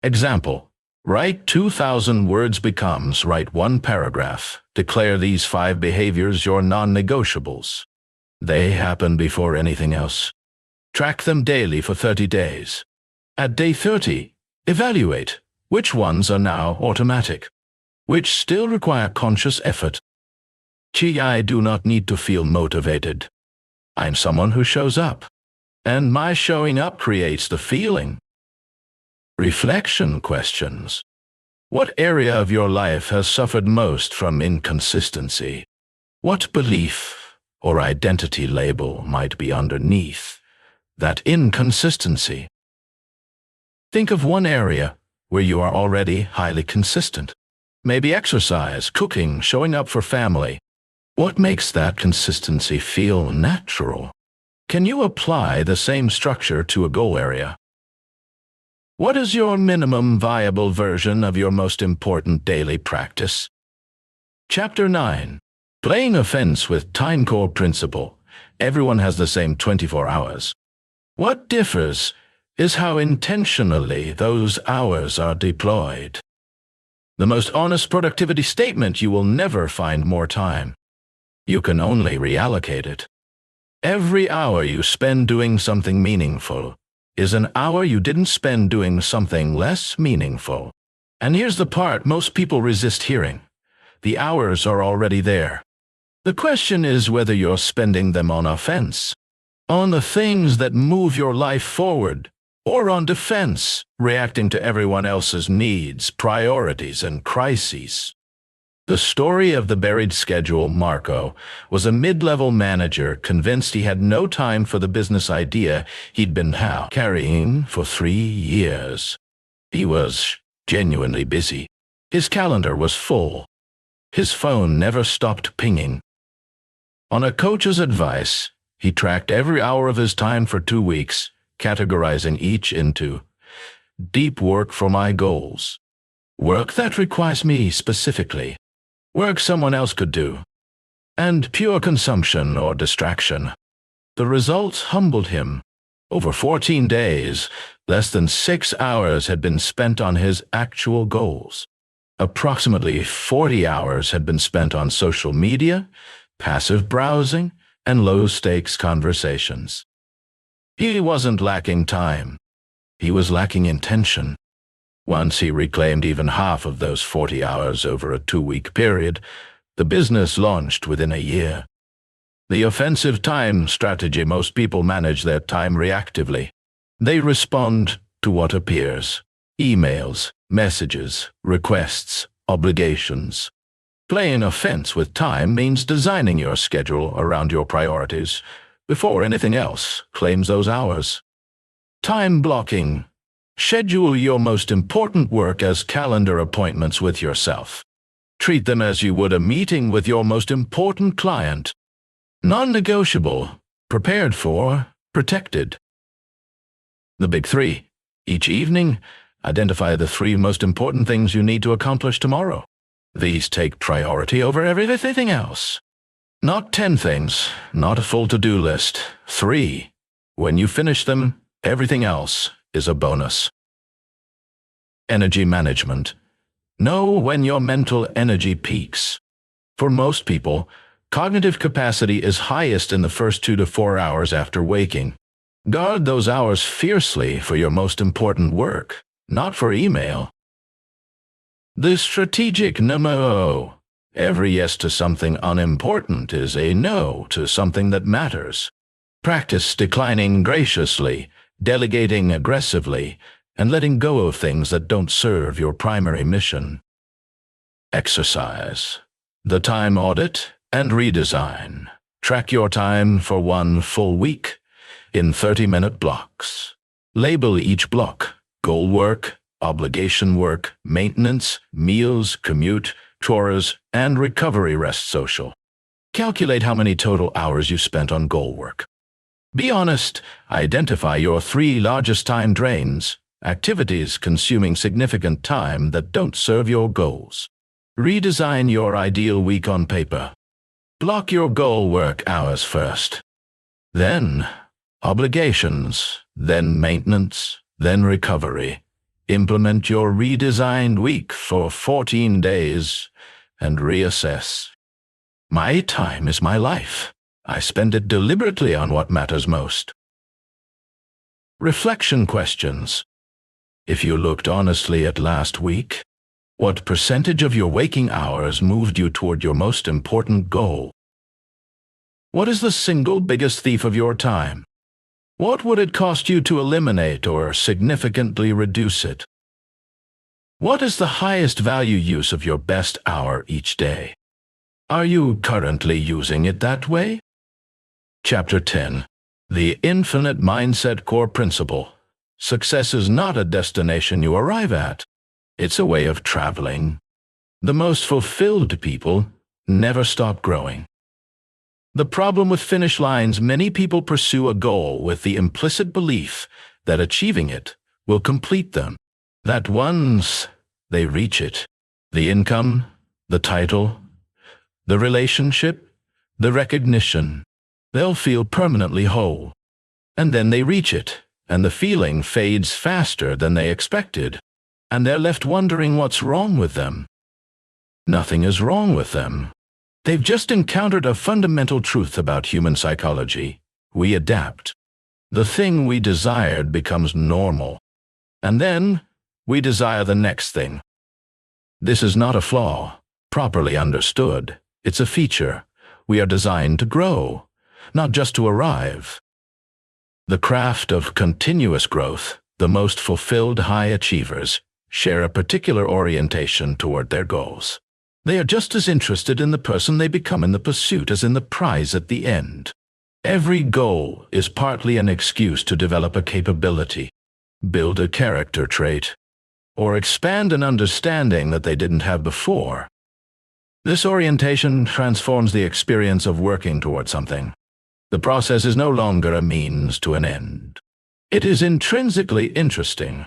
Example: write 2,000 words becomes write 1 paragraph. Declare these 5 behaviors your non-negotiables. They happen before anything else. Track them daily for 30 days. At day 30, evaluate which ones are now automatic, which still require conscious effort. I do not need to feel motivated. I'm someone who shows up, and my showing up creates the feeling. Reflection questions. What area of your life has suffered most from inconsistency? What belief or identity label might be underneath that inconsistency? Think of one area where you are already highly consistent. Maybe exercise, cooking, showing up for family. What makes that consistency feel natural? Can you apply the same structure to a goal area? What is your minimum viable version of your most important daily practice? Chapter 9. Playing offense with Time Core Principle. Everyone has the same 24 hours. What differs is how intentionally those hours are deployed. The most honest productivity statement: you will never find more time. You can only reallocate it. Every hour you spend doing something meaningful is an hour you didn't spend doing something less meaningful. And here's the part most people resist hearing: the hours are already there. The question is whether you're spending them on offense, on the things that move your life forward, or on defense, reacting to everyone else's needs, priorities, and crises. The story of the buried schedule. Marco was a mid-level manager convinced he had no time for the business idea he'd been carrying for 3 years. He was genuinely busy. His calendar was full. His phone never stopped pinging. On a coach's advice, he tracked every hour of his time for 2 weeks, categorizing each into deep work for my goals, work that requires me specifically, work someone else could do, and pure consumption or distraction. The results humbled him. Over 14 days, less than 6 hours had been spent on his actual goals. Approximately 40 hours had been spent on social media, passive browsing, and low-stakes conversations. He wasn't lacking time. He was lacking intention. Once he reclaimed even half of those 40 hours over a 2-week period, the business launched within a year. The offensive time strategy: most people manage their time reactively. They respond to what appears: emails, messages, requests, obligations. Playing offense with time means designing your schedule around your priorities before anything else claims those hours. Time blocking. Schedule your most important work as calendar appointments with yourself. Treat them as you would a meeting with your most important client. Non-negotiable, prepared for, protected. The Big 3. Each evening, identify the 3 most important things you need to accomplish tomorrow. These take priority over everything else. Not 10 things, not a full to-do list. 3. When you finish them, everything else is a bonus. Energy management. Know when your mental energy peaks. For most people, cognitive capacity is highest in the first 2 to 4 hours after waking. Guard those hours fiercely for your most important work, not for email. The strategic no. Every yes to something unimportant is a no to something that matters. Practice declining graciously, delegating aggressively, and letting go of things that don't serve your primary mission. Exercise. The time audit and redesign. Track your time for 1 full week in 30-minute blocks. Label each block: goal work, obligation work, maintenance, meals, commute, chores, and recovery rest social. Calculate how many total hours you spent on goal work. Be honest, identify your 3 largest time drains, activities consuming significant time that don't serve your goals. Redesign your ideal week on paper. Block your goal work hours first. Then obligations, then maintenance, then recovery. Implement your redesigned week for 14 days and reassess. My time is my life. I spend it deliberately on what matters most. Reflection questions. If you looked honestly at last week, what percentage of your waking hours moved you toward your most important goal? What is the single biggest thief of your time? What would it cost you to eliminate or significantly reduce it? What is the highest value use of your best hour each day? Are you currently using it that way? Chapter 10. The Infinite Mindset Core Principle. Success is not a destination you arrive at. It's a way of traveling. The most fulfilled people never stop growing. The problem with finish lines: many people pursue a goal with the implicit belief that achieving it will complete them, that once they reach it, the income, the title, the relationship, the recognition, they'll feel permanently whole. And then they reach it, and the feeling fades faster than they expected, and they're left wondering what's wrong with them. Nothing is wrong with them. They've just encountered a fundamental truth about human psychology. We adapt. The thing we desired becomes normal, and then we desire the next thing. This is not a flaw. Properly understood, it's a feature. We are designed to grow, not just to arrive. The craft of continuous growth, the most fulfilled high achievers, share a particular orientation toward their goals. They are just as interested in the person they become in the pursuit as in the prize at the end. Every goal is partly an excuse to develop a capability, build a character trait, or expand an understanding that they didn't have before. This orientation transforms the experience of working toward something. The process is no longer a means to an end. It is intrinsically interesting,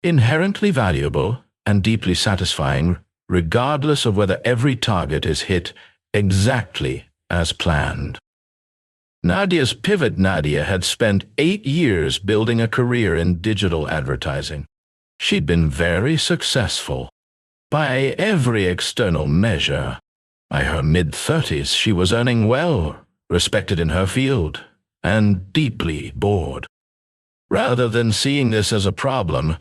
inherently valuable, and deeply satisfying, regardless of whether every target is hit exactly as planned. Nadia's pivot. Nadia had spent 8 years building a career in digital advertising. She'd been very successful. By every external measure, by her mid-30s, she was earning well, respected in her field, and deeply bored. Rather than seeing this as a problem,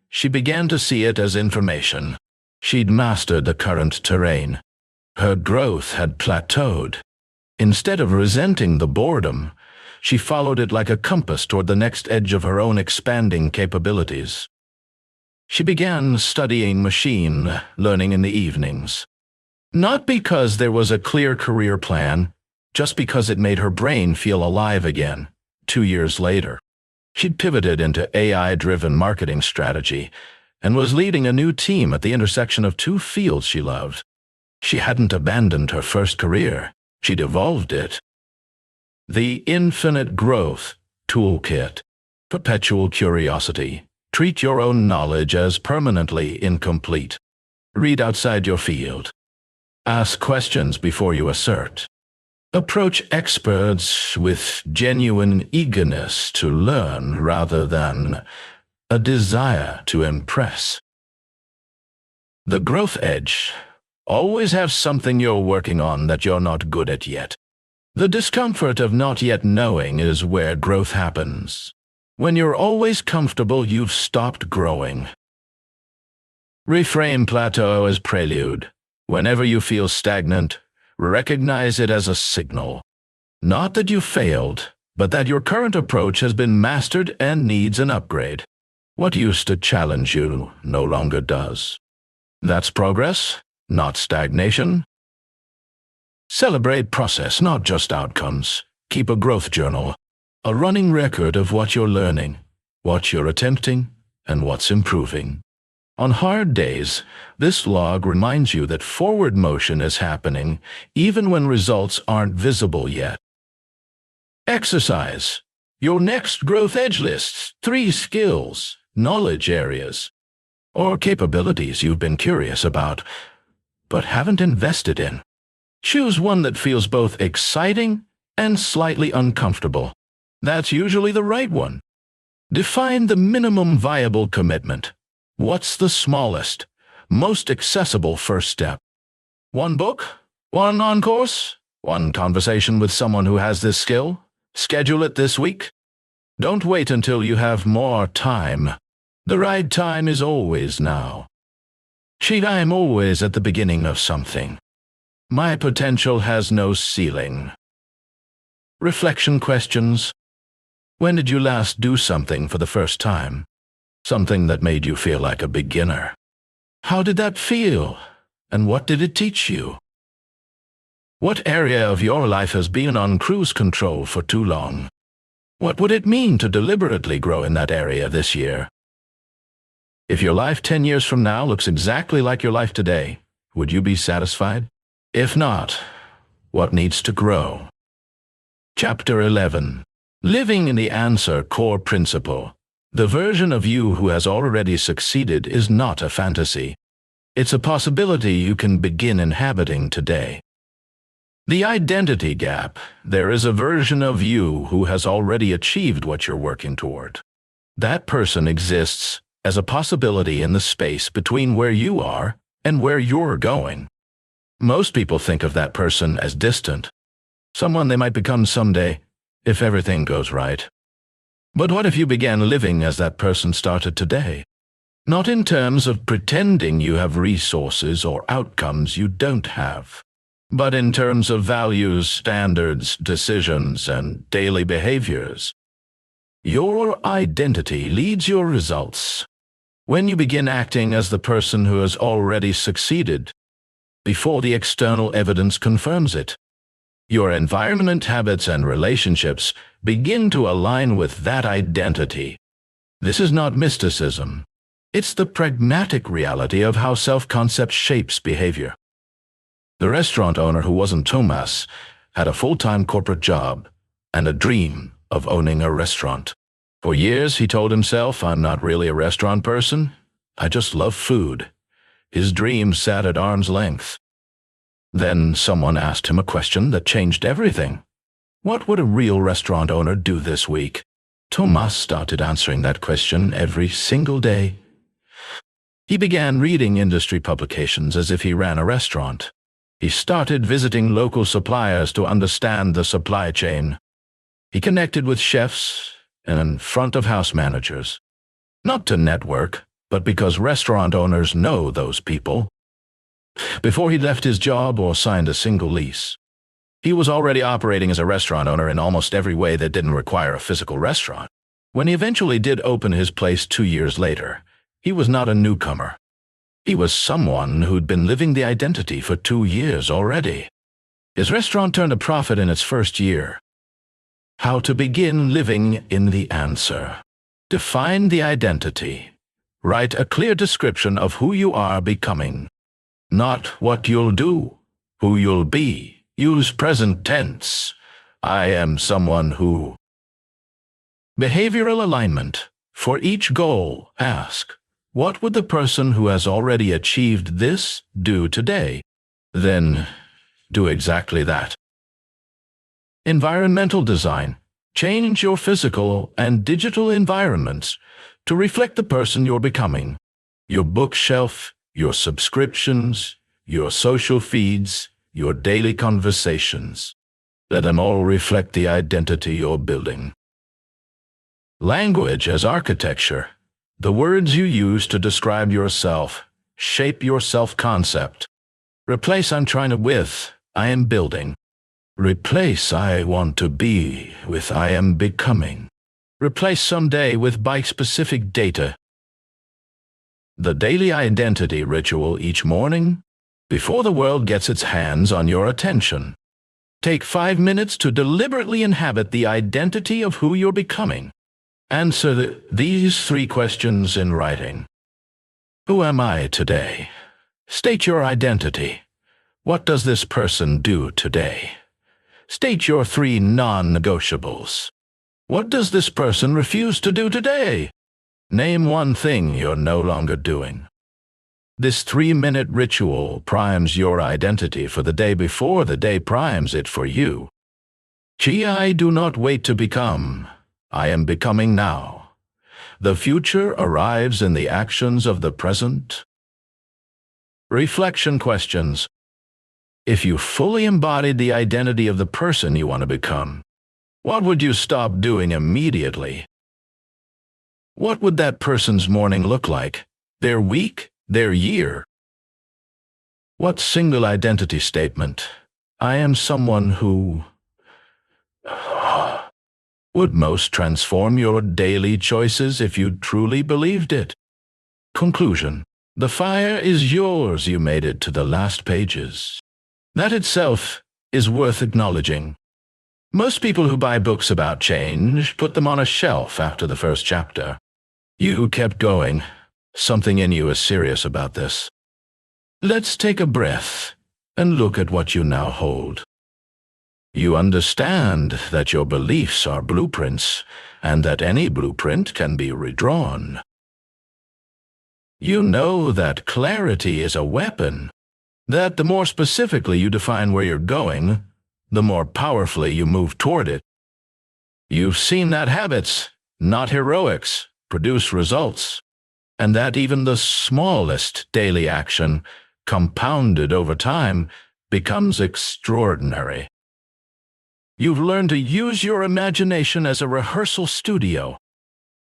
she began to see it as information. She'd mastered the current terrain. Her growth had plateaued. Instead of resenting the boredom, she followed it like a compass toward the next edge of her own expanding capabilities. She began studying machine learning in the evenings. Not because there was a clear career plan, just because it made her brain feel alive again. 2 years later, she'd pivoted into AI-driven marketing strategy and was leading a new team at the intersection of 2 fields she loved. She hadn't abandoned her first career. She'd evolved it. The Infinite Growth Toolkit. Perpetual curiosity. Treat your own knowledge as permanently incomplete. Read outside your field. Ask questions before you assert. Approach experts with genuine eagerness to learn rather than a desire to impress. The growth edge. Always have something you're working on that you're not good at yet. The discomfort of not yet knowing is where growth happens. When you're always comfortable, you've stopped growing. Reframe plateau as prelude. Whenever you feel stagnant, recognize it as a signal. Not that you failed, but that your current approach has been mastered and needs an upgrade. What used to challenge you no longer does. That's progress, not stagnation. Celebrate process, not just outcomes. Keep a growth journal, a running record of what you're learning, what you're attempting, and what's improving. On hard days, this log reminds you that forward motion is happening even when results aren't visible yet. Exercise. Your next growth edge lists 3 skills, knowledge areas, or capabilities you've been curious about, but haven't invested in. Choose one that feels both exciting and slightly uncomfortable. That's usually the right one. Define the minimum viable commitment. What's the smallest, most accessible first step? 1 book? 1 on-course? 1 conversation with someone who has this skill? Schedule it this week. Don't wait until you have more time. The right time is always now. I'm always at the beginning of something. My potential has no ceiling. Reflection questions. When did you last do something for the first time? Something that made you feel like a beginner. How did that feel? And what did it teach you? What area of your life has been on cruise control for too long? What would it mean to deliberately grow in that area this year? If your life 10 years from now looks exactly like your life today, would you be satisfied? If not, what needs to grow? Chapter 11. Living in the Answer Core Principle. The version of you who has already succeeded is not a fantasy. It's a possibility you can begin inhabiting today. The identity gap. There is a version of you who has already achieved what you're working toward. That person exists as a possibility in the space between where you are and where you're going. Most people think of that person as distant, someone they might become someday if everything goes right. But what if you began living as that person started today? Not in terms of pretending you have resources or outcomes you don't have, but in terms of values, standards, decisions, and daily behaviors. Your identity leads your results. When you begin acting as the person who has already succeeded, before the external evidence confirms it, your environment, habits, and relationships begin to align with that identity. This is not mysticism. It's the pragmatic reality of how self-concept shapes behavior. The restaurant owner who wasn't Thomas had a full-time corporate job and a dream of owning a restaurant. For years, he told himself, "I'm not really a restaurant person. I just love food." His dream sat at arm's length. Then someone asked him a question that changed everything. What would a real restaurant owner do this week? Thomas started answering that question every single day. He began reading industry publications as if he ran a restaurant. He started visiting local suppliers to understand the supply chain. He connected with chefs and front-of-house managers, not to network, but because restaurant owners know those people. Before he left his job or signed a single lease, he was already operating as a restaurant owner in almost every way that didn't require a physical restaurant. When he eventually did open his place 2 years later, he was not a newcomer. He was someone who'd been living the identity for 2 years already. His restaurant turned a profit in its first year. How to begin living in the answer. Define the identity. Write a clear description of who you are becoming. Not what you'll do, who you'll be. Use present tense. I am someone who. Behavioral alignment. For each goal, ask, what would the person who has already achieved this do today? Then do exactly that. Environmental design. Change your physical and digital environments to reflect the person you're becoming. Your bookshelf, your subscriptions, your social feeds, your daily conversations. Let them all reflect the identity you're building. Language as architecture. The words you use to describe yourself shape your self-concept. Replace "I'm trying to" with "I am building." Replace "I want to be" with "I am becoming." Replace "someday" with bike-specific data. The daily identity ritual each morning, before the world gets its hands on your attention. Take 5 minutes to deliberately inhabit the identity of who you're becoming. Answer these 3 questions in writing. Who am I today? State your identity. What does this person do today? State your 3 non-negotiables. What does this person refuse to do today? Name one thing you're no longer doing. This 3-minute ritual primes your identity for the day before the day primes it for you. I do not wait to become. I am becoming now. The future arrives in the actions of the present. Reflection questions. If you fully embodied the identity of the person you want to become, what would you stop doing immediately? What would that person's morning look like? Their week? Their year? What single identity statement, I am someone who, would most transform your daily choices if you truly believed it? Conclusion. The fire is yours. You made it to the last pages. That itself is worth acknowledging. Most people who buy books about change put them on a shelf after the first chapter. You kept going. Something in you is serious about this. Let's take a breath and look at what you now hold. You understand that your beliefs are blueprints and that any blueprint can be redrawn. You know that clarity is a weapon, that the more specifically you define where you're going, the more powerfully you move toward it. You've seen that habits, not heroics, produce results, and that even the smallest daily action, compounded over time, becomes extraordinary. You've learned to use your imagination as a rehearsal studio,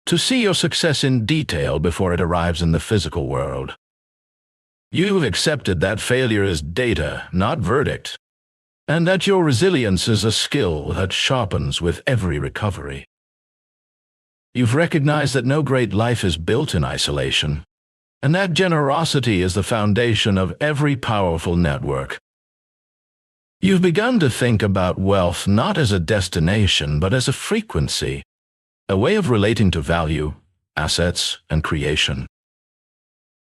to see your success in detail before it arrives in the physical world. You've accepted that failure is data, not verdict, and that your resilience is a skill that sharpens with every recovery. You've recognized that no great life is built in isolation, and that generosity is the foundation of every powerful network. You've begun to think about wealth not as a destination, but as a frequency, a way of relating to value, assets, and creation.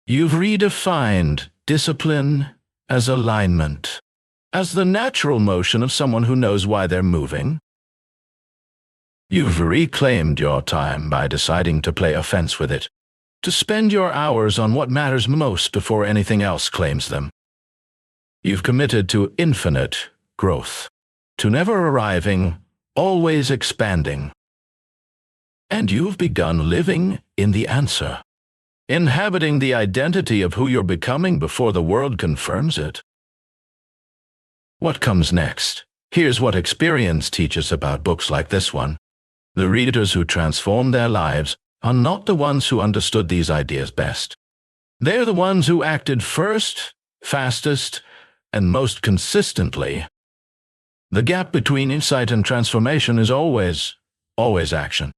You've redefined discipline as alignment, as the natural motion of someone who knows why they're moving. You've reclaimed your time by deciding to play offense with it, to spend your hours on what matters most before anything else claims them. You've committed to infinite growth, to never arriving, always expanding. And you've begun living in the answer, inhabiting the identity of who you're becoming before the world confirms it. What comes next? Here's what experience teaches about books like this one. The readers who transform their lives are not the ones who understood these ideas best. They're the ones who acted first, fastest, and most consistently. The gap between insight and transformation is always action.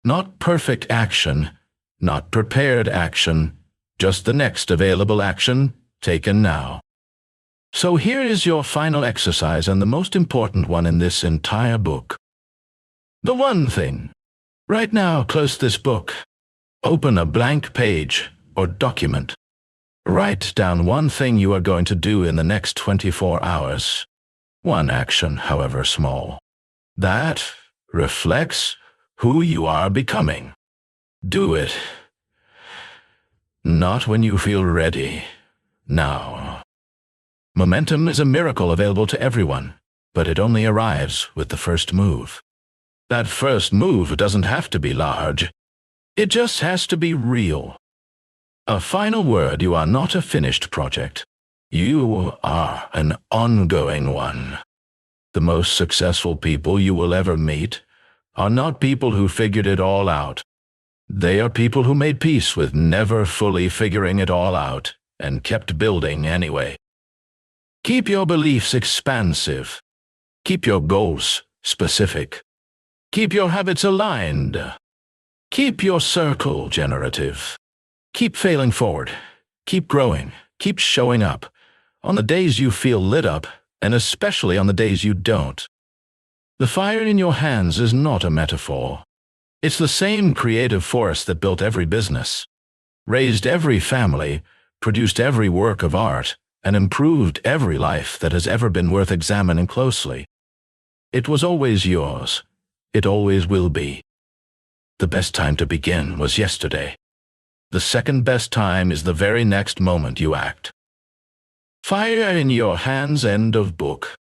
Not perfect action, not prepared action, just the next available action taken now. So here is your final exercise and the most important one in this entire book. The one thing. Right now, close this book. Open a blank page or document. Write down one thing you are going to do in the next 24 hours. One action, however small. That reflects who you are becoming. Do it. Not when you feel ready. Now. Momentum is a miracle available to everyone, but it only arrives with the first move. That first move doesn't have to be large. It just has to be real. A final word, you are not a finished project. You are an ongoing one. The most successful people you will ever meet are not people who figured it all out. They are people who made peace with never fully figuring it all out and kept building anyway. Keep your beliefs expansive. Keep your goals specific. Keep your habits aligned. Keep your circle generative. Keep failing forward. Keep growing. Keep showing up. On the days you feel lit up, and especially on the days you don't. The fire in your hands is not a metaphor. It's the same creative force that built every business. raised every family, produced every work of art, and improved every life that has ever been worth examining closely. It was always yours. It always will be. The best time to begin was yesterday. The second best time is the very next moment you act. Fire in your hands. End of book.